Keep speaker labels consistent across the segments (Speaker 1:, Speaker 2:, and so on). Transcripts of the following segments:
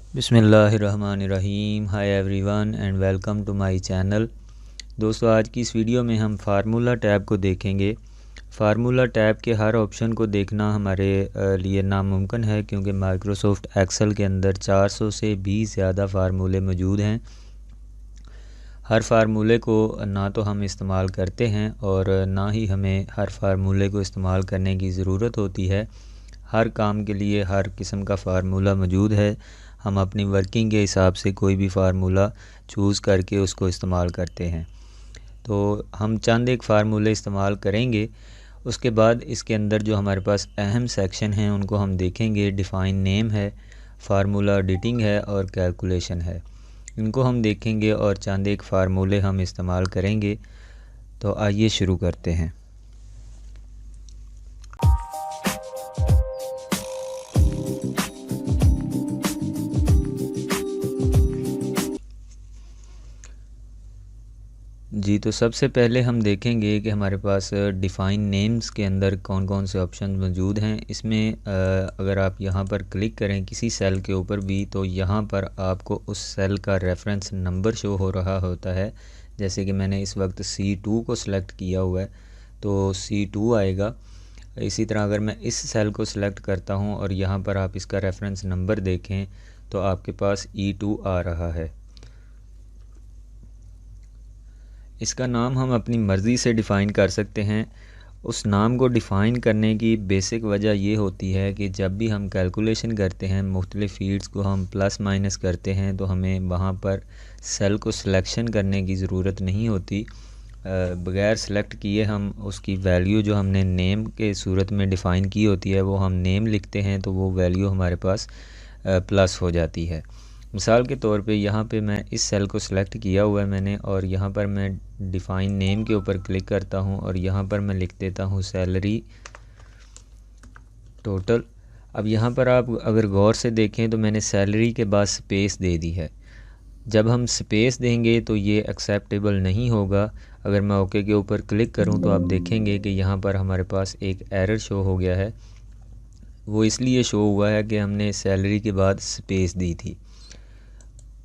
Speaker 1: बिस्मिल्लाहिर्रहमानिर्रहीम। Hi everyone and welcome to my channel. दोस्तों, आज की इस वीडियो में हम फार्मूला टैब को देखेंगे। फार्मूला टैब के हर ऑप्शन को देखना हमारे लिए नामुमकिन है, क्योंकि माइक्रोसॉफ्ट एक्सेल के अंदर 400 से भी ज़्यादा फार्मूले मौजूद हैं। हर फार्मूले को ना तो हम इस्तेमाल करते हैं और ना ही हमें हर फार्मूले को इस्तेमाल करने की ज़रूरत होती है। हर काम के लिए हर किस्म का फ़ार्मूला मौजूद है। हम अपनी वर्किंग के हिसाब से कोई भी फ़ार्मूला चूज़ करके उसको इस्तेमाल करते हैं। तो हम चंद एक फ़ार्मूले इस्तेमाल करेंगे। उसके बाद इसके अंदर जो हमारे पास अहम सेक्शन हैं उनको हम देखेंगे। डिफ़ाइन नेम है, फार्मूला एडिटिंग है और कैलकुलेशन है। इनको हम देखेंगे और चंद एक फ़ार्मूले हम इस्तेमाल करेंगे। तो आइए शुरू करते हैं। जी, तो सबसे पहले हम देखेंगे कि हमारे पास डिफ़ाइन नेम्स के अंदर कौन कौन से ऑप्शन मौजूद हैं। इसमें अगर आप यहाँ पर क्लिक करें किसी सेल के ऊपर भी, तो यहाँ पर आपको उस सेल का रेफरेंस नंबर शो हो रहा होता है। जैसे कि मैंने इस वक्त C2 को सिलेक्ट किया हुआ है, तो C2 आएगा। इसी तरह अगर मैं इस सेल को सिलेक्ट करता हूँ और यहाँ पर आप इसका रेफरेंस नंबर देखें तो आपके पास E2 आ रहा है। इसका नाम हम अपनी मर्ज़ी से डिफ़ाइन कर सकते हैं। उस नाम को डिफ़ाइन करने की बेसिक वजह ये होती है कि जब भी हम कैलकुलेशन करते हैं, मुख्तलिफ़ फ़ील्ड्स को हम प्लस माइनस करते हैं, तो हमें वहाँ पर सेल को सिलेक्शन करने की ज़रूरत नहीं होती। बग़ैर सेलेक्ट किए हम उसकी वैल्यू जो हमने नेम के सूरत में डिफ़ाइन की होती है, वो हम नेम लिखते हैं तो वो वैल्यू हमारे पास प्लस हो जाती है। मिसाल के तौर पे यहाँ पे मैं इस सेल को सिलेक्ट किया हुआ है मैंने, और यहाँ पर मैं डिफ़ाइन नेम के ऊपर क्लिक करता हूँ और यहाँ पर मैं लिख देता हूँ सैलरी टोटल। अब यहाँ पर आप अगर गौर से देखें तो मैंने सैलरी के बाद स्पेस दे दी है। जब हम स्पेस देंगे तो ये एक्सेप्टेबल नहीं होगा। अगर मैं ओके के ऊपर क्लिक करूँ तो आप देखेंगे कि यहाँ पर हमारे पास एक एरर शो हो गया है। वो इसलिए शो हुआ है कि हमने सैलरी के बाद स्पेस दी थी।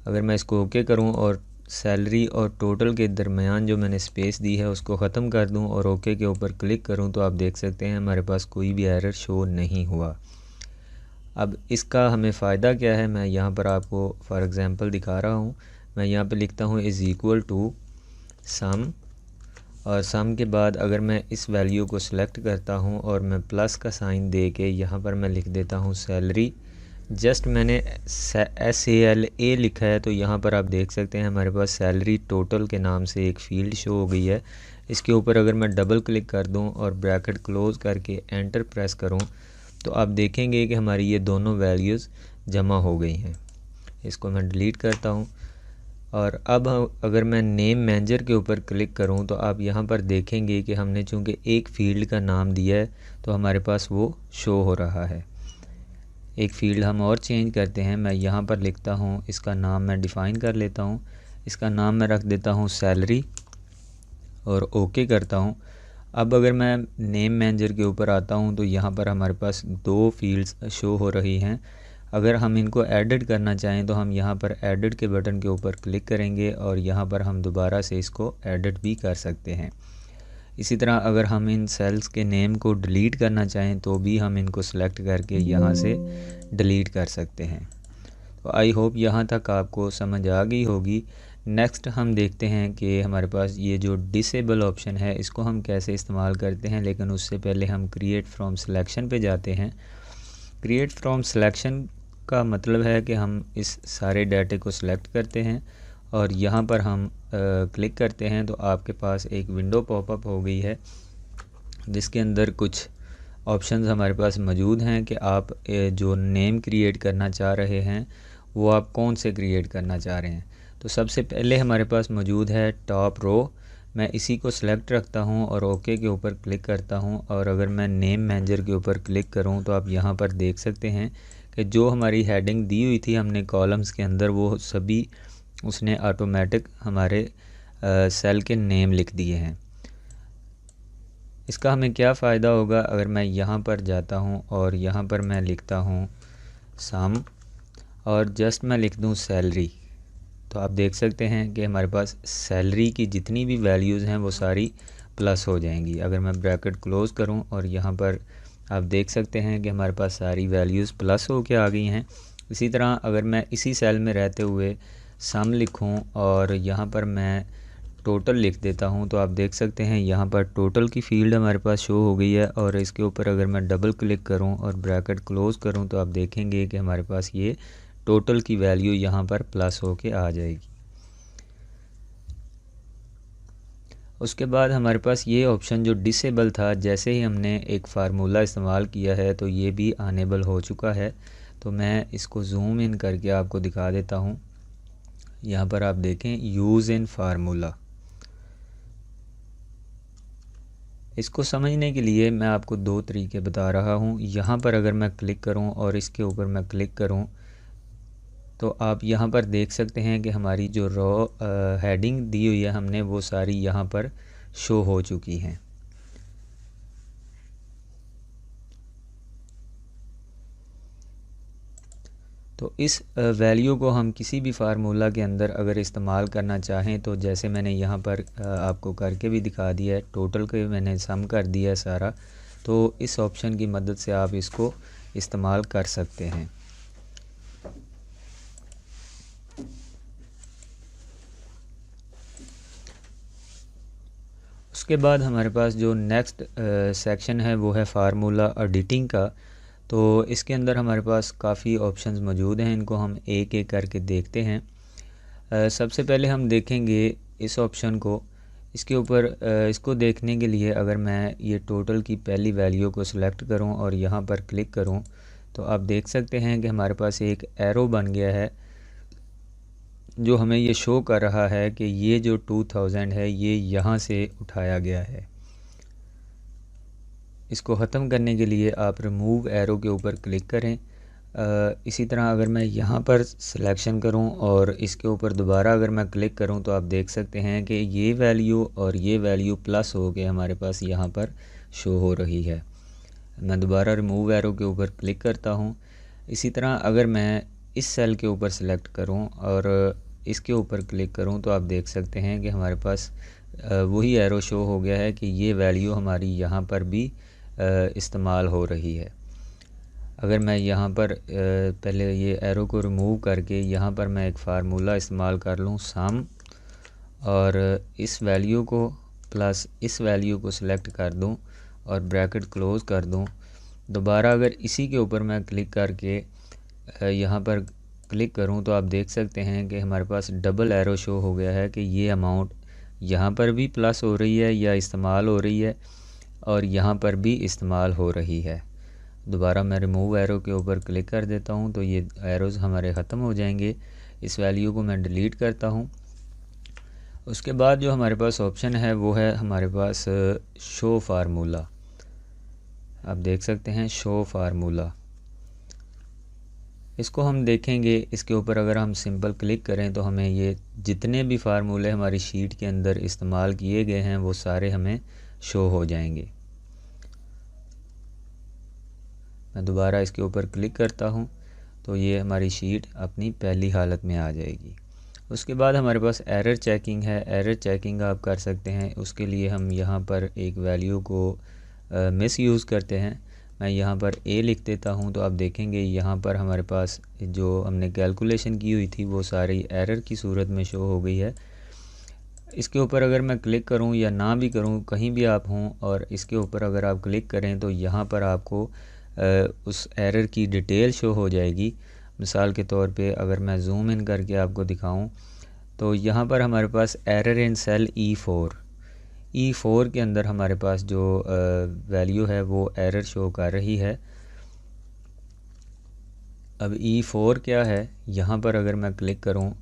Speaker 1: अगर मैं इसको ओके करूं और सैलरी और टोटल के दरमियान जो मैंने स्पेस दी है उसको ख़त्म कर दूं और ओके के ऊपर क्लिक करूं, तो आप देख सकते हैं हमारे पास कोई भी एरर शो नहीं हुआ। अब इसका हमें फ़ायदा क्या है, मैं यहाँ पर आपको फॉर एग्ज़ाम्पल दिखा रहा हूँ। मैं यहाँ पे लिखता हूँ इज़ इक्वल टू सम, और सम के बाद अगर मैं इस वैल्यू को सिलेक्ट करता हूँ और मैं प्लस का साइन दे के यहाँ पर मैं लिख देता हूँ सैलरी। जस्ट मैंने SALA लिखा है, तो यहाँ पर आप देख सकते हैं हमारे पास सैलरी टोटल के नाम से एक फ़ील्ड शो हो गई है। इसके ऊपर अगर मैं डबल क्लिक कर दूँ और ब्रैकेट क्लोज़ करके एंटर प्रेस करूँ, तो आप देखेंगे कि हमारी ये दोनों वैल्यूज़ जमा हो गई हैं। इसको मैं डिलीट करता हूँ। और अब अगर मैं नेम मैनेजर के ऊपर क्लिक करूं, तो आप यहां पर देखेंगे कि हमने चूंकि एक फ़ील्ड का नाम दिया है तो हमारे पास वो शो हो रहा है। एक फ़ील्ड हम और चेंज करते हैं। मैं यहां पर लिखता हूं, इसका नाम मैं डिफ़ाइन कर लेता हूं। इसका नाम मैं रख देता हूं सैलरी और ओके करता हूं। अब अगर मैं नेम मैनेजर के ऊपर आता हूं तो यहां पर हमारे पास दो फ़ील्ड्स शो हो रही हैं। अगर हम इनको एडिट करना चाहें तो हम यहाँ पर एडिट के बटन के ऊपर क्लिक करेंगे और यहाँ पर हम दोबारा से इसको एडिट भी कर सकते हैं। इसी तरह अगर हम इन सेल्स के नेम को डिलीट करना चाहें तो भी हम इनको सेलेक्ट करके यहाँ से डिलीट कर सकते हैं। तो आई होप यहाँ तक आपको समझ आ गई होगी। नेक्स्ट हम देखते हैं कि हमारे पास ये जो डिसेबल ऑप्शन है इसको हम कैसे इस्तेमाल करते हैं, लेकिन उससे पहले हम क्रिएट फ्रॉम सिलेक्शन पे जाते हैं। क्रिएट फ्रॉम सिलेक्शन का मतलब है कि हम इस सारे डाटे को सिलेक्ट करते हैं और यहाँ पर हम क्लिक करते हैं, तो आपके पास एक विंडो पॉपअप हो गई है जिसके अंदर कुछ ऑप्शंस हमारे पास मौजूद हैं कि आप जो नेम क्रिएट करना चाह रहे हैं वो आप कौन से क्रिएट करना चाह रहे हैं। तो सबसे पहले हमारे पास मौजूद है टॉप रो। मैं इसी को सिलेक्ट रखता हूं और ओके के ऊपर क्लिक करता हूं, और अगर मैं नेम मैनेजर के ऊपर क्लिक करूं तो आप यहां पर देख सकते हैं कि जो हमारी हेडिंग दी हुई थी हमने कॉलम्स के अंदर, वो सभी उसने ऑटोमेटिक हमारे सेल के नेम लिख दिए हैं। इसका हमें क्या फ़ायदा होगा, अगर मैं यहाँ पर जाता हूँ और यहाँ पर मैं लिखता हूँ सम, और जस्ट मैं लिख दूँ सैलरी, तो आप देख सकते हैं कि हमारे पास सैलरी की जितनी भी वैल्यूज़ हैं वो सारी प्लस हो जाएंगी। अगर मैं ब्रैकेट क्लोज़ करूं और यहाँ पर आप देख सकते हैं कि हमारे पास सारी वैल्यूज़ प्लस हो के आ गई हैं। इसी तरह अगर मैं इसी सेल में रहते हुए सम लिखूं और यहाँ पर मैं टोटल लिख देता हूं, तो आप देख सकते हैं यहाँ पर टोटल की फ़ील्ड हमारे पास शो हो गई है। और इसके ऊपर अगर मैं डबल क्लिक करूं और ब्रैकेट क्लोज़ करूं तो आप देखेंगे कि हमारे पास ये टोटल की वैल्यू यहाँ पर प्लस हो के आ जाएगी। उसके बाद हमारे पास ये ऑप्शन जो डिसेबल था, जैसे ही हमने एक फार्मूला इस्तेमाल किया है तो ये भी अनेबल हो चुका है। तो मैं इसको जूम इन करके आपको दिखा देता हूँ। यहाँ पर आप देखें यूज़ इन फार्मूला। इसको समझने के लिए मैं आपको दो तरीके बता रहा हूँ। यहाँ पर अगर मैं क्लिक करूँ और इसके ऊपर मैं क्लिक करूँ तो आप यहाँ पर देख सकते हैं कि हमारी जो रॉ हेडिंग दी हुई है हमने वो सारी यहाँ पर शो हो चुकी हैं। तो इस वैल्यू को हम किसी भी फार्मूला के अंदर अगर इस्तेमाल करना चाहें तो जैसे मैंने यहाँ पर आपको करके भी दिखा दिया है, टोटल के मैंने सम कर दिया है सारा, तो इस ऑप्शन की मदद से आप इसको इस्तेमाल कर सकते हैं। उसके बाद हमारे पास जो नेक्स्ट सेक्शन है वो है फार्मूला एडिटिंग का। तो इसके अंदर हमारे पास काफ़ी ऑप्शंस मौजूद हैं, इनको हम एक एक करके देखते हैं। सबसे पहले हम देखेंगे इस ऑप्शन को। इसके ऊपर इसको देखने के लिए अगर मैं ये टोटल की पहली वैल्यू को सिलेक्ट करूं और यहाँ पर क्लिक करूं तो आप देख सकते हैं कि हमारे पास एक एरो बन गया है जो हमें ये शो कर रहा है कि ये जो 2000 है ये यहाँ से उठाया गया है। इसको ख़त्म करने के लिए आप रिमूव एरो के ऊपर क्लिक करें। इसी तरह अगर मैं यहाँ पर सिलेक्शन करूँ और इसके ऊपर दोबारा अगर मैं क्लिक करूँ तो आप देख सकते हैं कि ये वैल्यू और ये वैल्यू प्लस हो के हमारे पास यहाँ पर शो हो रही है। मैं दोबारा रिमूव एरो के ऊपर क्लिक करता हूँ। इसी तरह अगर मैं इस सेल के ऊपर सेलेक्ट करूँ और इसके ऊपर क्लिक करूँ तो आप देख सकते हैं कि हमारे पास वही एरो शो हो गया है कि ये वैल्यू हमारी यहाँ पर भी इस्तेमाल हो रही है। अगर मैं यहाँ पर पहले ये एरो को रिमूव करके यहाँ पर मैं एक फार्मूला इस्तेमाल कर लूँ सम, और इस वैल्यू को प्लस इस वैल्यू को सिलेक्ट कर दूँ और ब्रैकेट क्लोज़ कर दूँ। दोबारा अगर इसी के ऊपर मैं क्लिक करके यहाँ पर क्लिक करूँ तो आप देख सकते हैं कि हमारे पास डबल एरो शो हो गया है कि ये अमाउंट यहाँ पर भी प्लस हो रही है या इस्तेमाल हो रही है और यहाँ पर भी इस्तेमाल हो रही है। दोबारा मैं रिमूव एरो के ऊपर क्लिक कर देता हूँ तो ये एरोज़ हमारे ख़त्म हो जाएंगे। इस वैल्यू को मैं डिलीट करता हूँ। उसके बाद जो हमारे पास ऑप्शन है वो है हमारे पास शो फार्मूला। आप देख सकते हैं शो फार्मूला, इसको हम देखेंगे। इसके ऊपर अगर हम सिंपल क्लिक करें तो हमें ये जितने भी फार्मूले हमारी शीट के अंदर इस्तेमाल किए गए हैं वो सारे हमें शो हो जाएंगे। मैं दोबारा इसके ऊपर क्लिक करता हूँ तो ये हमारी शीट अपनी पहली हालत में आ जाएगी। उसके बाद हमारे पास एरर चेकिंग है। एरर चेकिंग आप कर सकते हैं। उसके लिए हम यहाँ पर एक वैल्यू को मिस यूज़ करते हैं। मैं यहाँ पर ए लिख देता हूँ तो आप देखेंगे यहाँ पर हमारे पास जो हमने कैलकुलेशन की हुई थी वो सारी एरर की सूरत में शो हो गई है। इसके ऊपर अगर मैं क्लिक करूँ या ना भी करूँ, कहीं भी आप हों और इसके ऊपर अगर आप क्लिक करें तो यहाँ पर आपको उस एरर की डिटेल शो हो जाएगी। मिसाल के तौर पे अगर मैं जूम इन करके आपको दिखाऊं तो यहाँ पर हमारे पास एरर इन सेल E4 के अंदर हमारे पास जो वैल्यू है वो एरर शो कर रही है। अब E4 क्या है, यहाँ पर अगर मैं क्लिक करूँ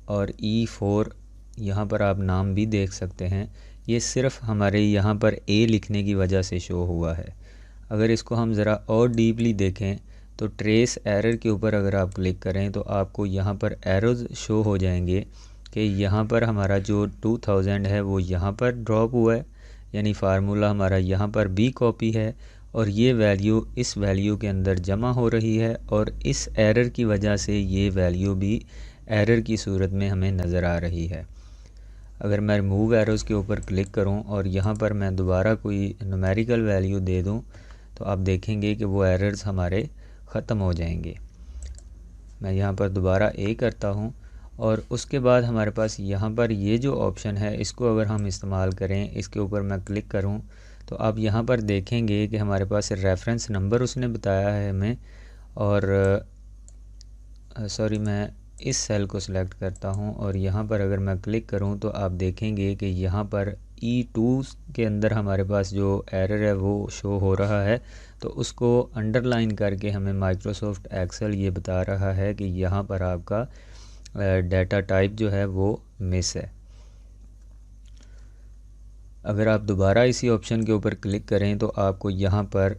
Speaker 1: और E4 यहाँ पर आप नाम भी देख सकते हैं, ये सिर्फ हमारे यहाँ पर A लिखने की वजह से शो हुआ है। अगर इसको हम ज़रा और डीपली देखें तो ट्रेस एरर के ऊपर अगर आप क्लिक करें तो आपको यहाँ पर एरोज़ शो हो जाएंगे कि यहाँ पर हमारा जो 2000 है वो यहाँ पर ड्रॉप हुआ है, यानी फार्मूला हमारा यहाँ पर बी कॉपी है और ये वैल्यू इस वैल्यू के अंदर जमा हो रही है और इस एरर की वजह से ये वैल्यू भी एरर की सूरत में हमें नज़र आ रही है। अगर मैं रिमूव एरोज़ के ऊपर क्लिक करूं और यहाँ पर मैं दोबारा कोई न्यूमेरिकल वैल्यू दे दूं तो आप देखेंगे कि वो एरर्स हमारे ख़त्म हो जाएंगे। मैं यहाँ पर दोबारा ए करता हूँ और उसके बाद हमारे पास यहाँ पर ये जो ऑप्शन है इसको अगर हम इस्तेमाल करें, इसके ऊपर मैं क्लिक करूँ तो आप यहाँ पर देखेंगे कि हमारे पास रेफरेंस नंबर उसने बताया है हमें। और सॉरी, मैं इस सेल को सिलेक्ट करता हूं और यहाँ पर अगर मैं क्लिक करूं तो आप देखेंगे कि यहाँ पर E2 के अंदर हमारे पास जो एरर है वो शो हो रहा है। तो उसको अंडरलाइन करके हमें माइक्रोसॉफ्ट एक्सेल ये बता रहा है कि यहाँ पर आपका डाटा टाइप जो है वो मिस है। अगर आप दोबारा इसी ऑप्शन के ऊपर क्लिक करें तो आपको यहाँ पर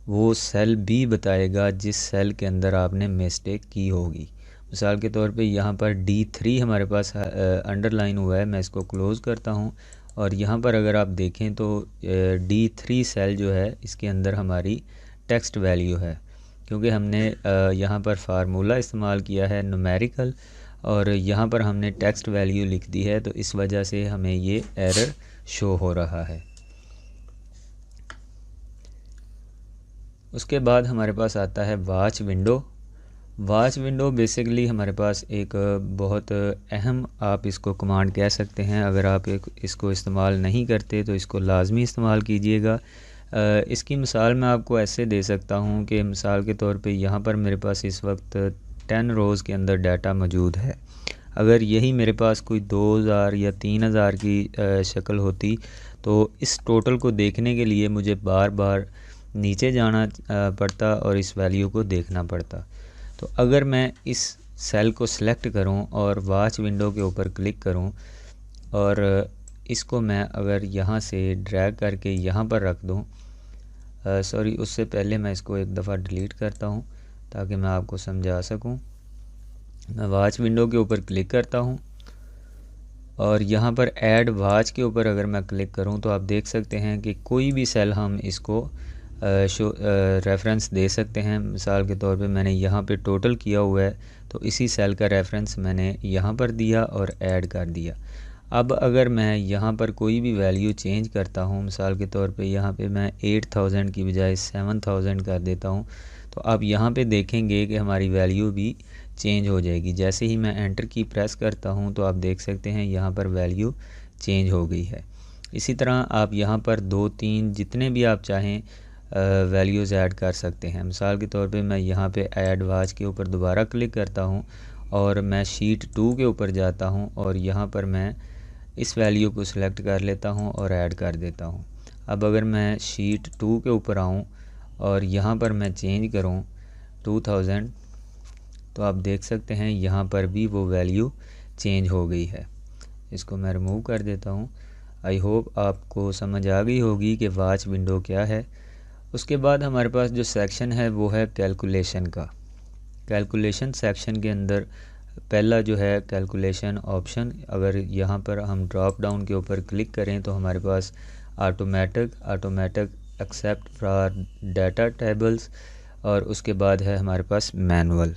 Speaker 1: वो सेल भी बताएगा जिस सेल के अंदर आपने मिस्टेक की होगी। मिसाल के तौर पे यहाँ पर D3 हमारे पास अंडरलाइन हुआ है। मैं इसको क्लोज़ करता हूँ और यहाँ पर अगर आप देखें तो D3 सेल जो है इसके अंदर हमारी टेक्स्ट वैल्यू है, क्योंकि हमने यहाँ पर फार्मूला इस्तेमाल किया है न्यूमेरिकल और यहाँ पर हमने टेक्स्ट वैल्यू लिख दी है, तो इस वजह से हमें ये एरर शो हो रहा है। उसके बाद हमारे पास आता है watch window. Watch window basically हमारे पास एक बहुत अहम, आप इसको कमांड कह सकते हैं। अगर आप इसको इस्तेमाल नहीं करते तो इसको लाजमी इस्तेमाल कीजिएगा। इसकी मिसाल मैं आपको ऐसे दे सकता हूँ कि मिसाल के तौर पे यहाँ पर मेरे पास इस वक्त 10 रोज़ के अंदर डाटा मौजूद है। अगर यही मेरे पास कोई 2000 या 3000 की शक्ल होती तो इस टोटल को देखने के लिए मुझे बार बार नीचे जाना पड़ता और इस वैल्यू को देखना पड़ता। तो अगर मैं इस सेल को सिलेक्ट करूं और वॉच विंडो के ऊपर क्लिक करूं और इसको मैं अगर यहाँ से ड्रैग करके यहाँ पर रख दूं, सॉरी, उससे पहले मैं इसको एक दफ़ा डिलीट करता हूं ताकि मैं आपको समझा सकूं। मैं वॉच विंडो के ऊपर क्लिक करता हूं और यहाँ पर ऐड वॉच के ऊपर अगर मैं क्लिक करूं तो आप देख सकते हैं कि कोई भी सेल हम इसको रेफरेंस दे सकते हैं। मिसाल के तौर पे मैंने यहाँ पे टोटल किया हुआ है तो इसी सेल का रेफरेंस मैंने यहाँ पर दिया और ऐड कर दिया। अब अगर मैं यहाँ पर कोई भी वैल्यू चेंज करता हूँ, मिसाल के तौर पे यहाँ पे मैं 8000 की बजाय 7000 कर देता हूँ, तो आप यहाँ पे देखेंगे कि हमारी वैल्यू भी चेंज हो जाएगी। जैसे ही मैं एंटर की प्रेस करता हूँ तो आप देख सकते हैं यहाँ पर वैल्यू चेंज हो गई है। इसी तरह आप यहाँ पर 2-3 जितने भी आप चाहें वैल्यूज़ ऐड कर सकते हैं। मिसाल के तौर पे मैं यहाँ पे ऐड वॉच के ऊपर दोबारा क्लिक करता हूँ और मैं शीट 2 के ऊपर जाता हूँ और यहाँ पर मैं इस वैल्यू को सिलेक्ट कर लेता हूँ और ऐड कर देता हूँ। अब अगर मैं शीट 2 के ऊपर आऊँ और यहाँ पर मैं चेंज करूँ 2000, तो आप देख सकते हैं यहाँ पर भी वो वैल्यू चेंज हो गई है। इसको मैं रिमूव कर देता हूँ। आई होप आपको समझ आ गई होगी कि वॉच विंडो क्या है। उसके बाद हमारे पास जो सेक्शन है वो है कैलकुलेशन का। कैलकुलेशन सेक्शन के अंदर पहला जो है कैलकुलेशन ऑप्शन, अगर यहाँ पर हम ड्रॉप डाउन के ऊपर क्लिक करें तो हमारे पास automatic accept for data tables और उसके बाद है हमारे पास मैनुअल।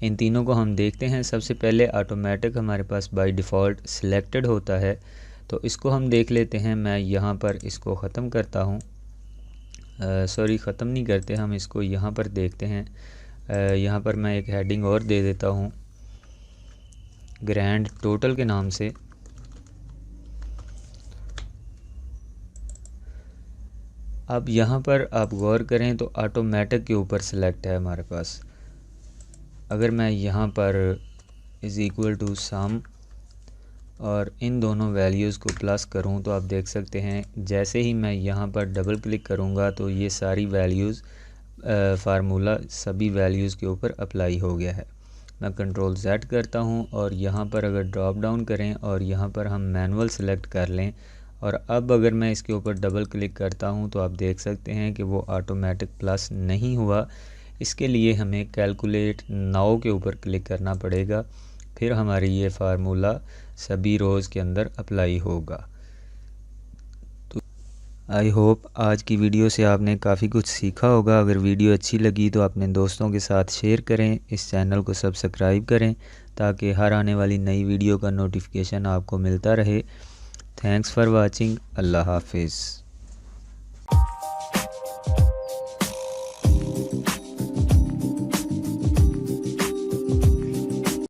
Speaker 1: इन तीनों को हम देखते हैं। सबसे पहले ऑटोमेटिक हमारे पास बाय डिफ़ॉल्ट सिलेक्टेड होता है, तो इसको हम देख लेते हैं। मैं यहाँ पर इसको ख़त्म करता हूँ, सॉरी, ख़त्म नहीं करते, हम इसको यहाँ पर देखते हैं। यहाँ पर मैं एक हेडिंग और दे देता हूँ ग्रैंड टोटल के नाम से। अब यहाँ पर आप गौर करें तो ऑटोमेटिक के ऊपर सेलेक्ट है हमारे पास। अगर मैं यहाँ पर इज़ इक्वल टू सम और इन दोनों वैल्यूज़ को प्लस करूँ तो आप देख सकते हैं जैसे ही मैं यहाँ पर डबल क्लिक करूँगा तो ये सारी वैल्यूज़ फार्मूला सभी वैल्यूज़ के ऊपर अप्लाई हो गया है। मैं कंट्रोल Z करता हूँ और यहाँ पर अगर ड्रॉप डाउन करें और यहाँ पर हम मैनुअल सेलेक्ट कर लें और अब अगर मैं इसके ऊपर डबल क्लिक करता हूँ तो आप देख सकते हैं कि वो ऑटोमेटिक प्लस नहीं हुआ। इसके लिए हमें कैलकुलेट नाउ के ऊपर क्लिक करना पड़ेगा, फिर हमारी ये फार्मूला सभी रोज़ के अंदर अप्लाई होगा। तो आई होप आज की वीडियो से आपने काफ़ी कुछ सीखा होगा। अगर वीडियो अच्छी लगी तो अपने दोस्तों के साथ शेयर करें, इस चैनल को सब्सक्राइब करें ताकि हर आने वाली नई वीडियो का नोटिफिकेशन आपको मिलता रहे। Thanks for watching. अल्लाह हाफिज़।